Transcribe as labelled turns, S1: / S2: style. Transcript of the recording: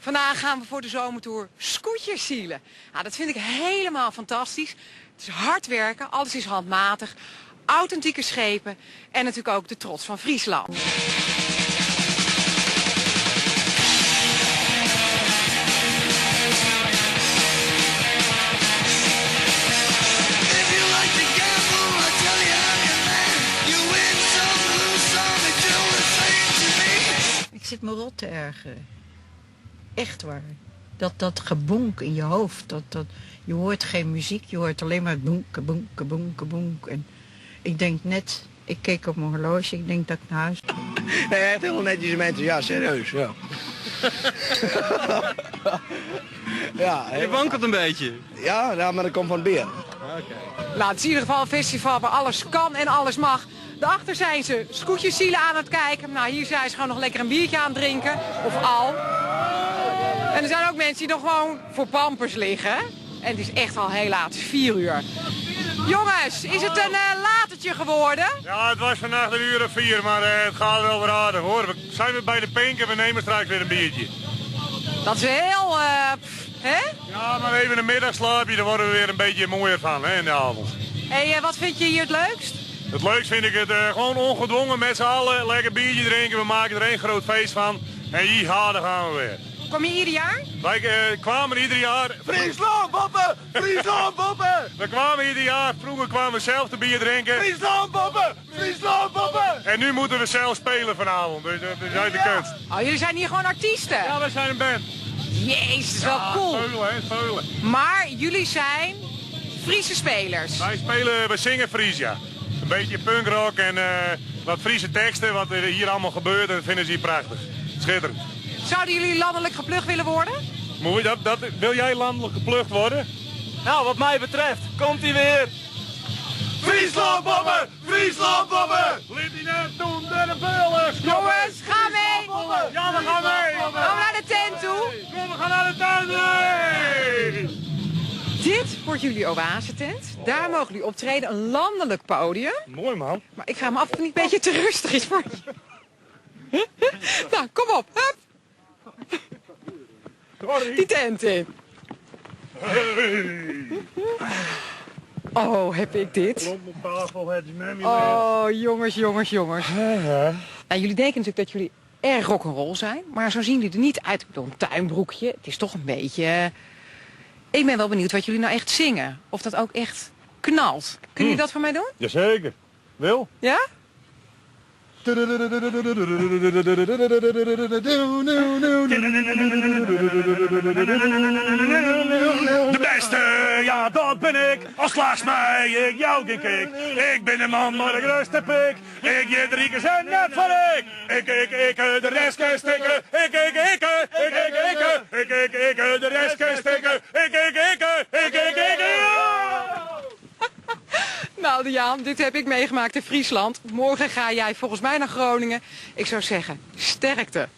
S1: Vandaag gaan we voor de zomertour scootjes zielen. Nou, dat vind ik helemaal fantastisch. Het is hard werken, alles is handmatig, authentieke schepen en natuurlijk ook de trots van Friesland.
S2: Ik zit me rot te ergeren. Echt waar. Dat gebonk in je hoofd. Je hoort geen muziek, je hoort alleen maar bonk, bonk, bonk, bonk. En ik denk net, ik keek op mijn horloge, ik denk dat ik naar huis ga.
S3: Nee, echt heel netjes mensen, ja, serieus, ja. Ja,
S4: Je wankelt een beetje.
S3: ja, maar dat komt van het bier.
S1: Nou, het is in ieder geval een festival waar alles kan en alles mag. Daarachter zijn ze scootjes zielen aan het kijken. Nou, hier zijn ze gewoon nog lekker een biertje aan het drinken. Of al. En er zijn ook mensen die nog gewoon voor pampers liggen. En het is echt al heel laat, het is 4 uur. Jongens, is het een latertje geworden?
S5: Ja, het was vannacht 1:04, maar het gaat wel weer aardig hoor. We zijn weer bij de Pink en we nemen straks weer een biertje.
S1: Dat is heel, hè?
S5: Ja, maar even een middagslaapje, daar worden we weer een beetje mooier van hè, in de avond.
S1: Hé, wat vind je hier het leukst?
S5: Het leukst vind ik het gewoon ongedwongen met z'n allen, lekker biertje drinken. We maken er één groot feest van. En hier daar gaan we weer.
S1: Kom je ieder jaar?
S5: Wij kwamen ieder jaar...
S3: Friesland, poppen! Friesland, poppen!
S5: We kwamen ieder jaar, vroeger kwamen we zelf de bier drinken.
S3: Friesland, poppen! Friesland, poppen!
S5: En nu moeten we zelf spelen vanavond, dus dat is uit de kunst.
S1: Oh, jullie zijn hier gewoon artiesten?
S5: Ja, we zijn een band.
S1: Jezus, dat is wel cool.
S5: Spelen, hè, spelen.
S1: Maar jullie zijn Friese spelers.
S5: Wij spelen, we zingen Fries, ja. Een beetje punkrock en wat Friese teksten, wat er hier allemaal gebeurt, en dat vinden ze hier prachtig. Schitterend.
S1: Zouden jullie landelijk geplukt willen worden?
S5: Mooi, wil jij landelijk geplukt worden?
S4: Nou, wat mij betreft, komt hij weer.
S3: Friesland, poppen! Friesland, poppen!
S5: Liet hij net doen, de beulen!
S1: Jongens, ga mee!
S5: Ja, we gaan mee!
S1: Gaan we naar de tent toe?
S5: Kom, we gaan naar de tuin! Nee!
S1: Dit wordt jullie oasetent. Daar mogen jullie optreden, een landelijk podium.
S5: Mooi man.
S1: Maar ik ga me af of het niet een beetje te rustig is voor je. Nou, kom op, hup! Die tent in. Oh, heb ik dit?
S5: Klomp op tafel, het is met me.
S1: Oh, jongens. Nou, jullie denken natuurlijk dat jullie erg rock'n'roll zijn. Maar zo zien jullie er niet uit. Ik bedoel, een tuinbroekje. Het is toch een beetje... Ik ben wel benieuwd wat jullie nou echt zingen. Of dat ook echt knalt. Kunnen jullie dat voor mij doen?
S5: Jazeker. Wil?
S1: Ja?
S5: De beste, ja dat ben ik. Als Klaas mij, ik jou denk ik. Ik ben een man met een grootste pik. Ik je 3 keer zijn net van ik. Ik, de rest kan stikken. Ik, de rest kan stikken. Ik.
S1: Nou, Jan, dit heb ik meegemaakt in Friesland. Morgen ga jij volgens mij naar Groningen. Ik zou zeggen, sterkte.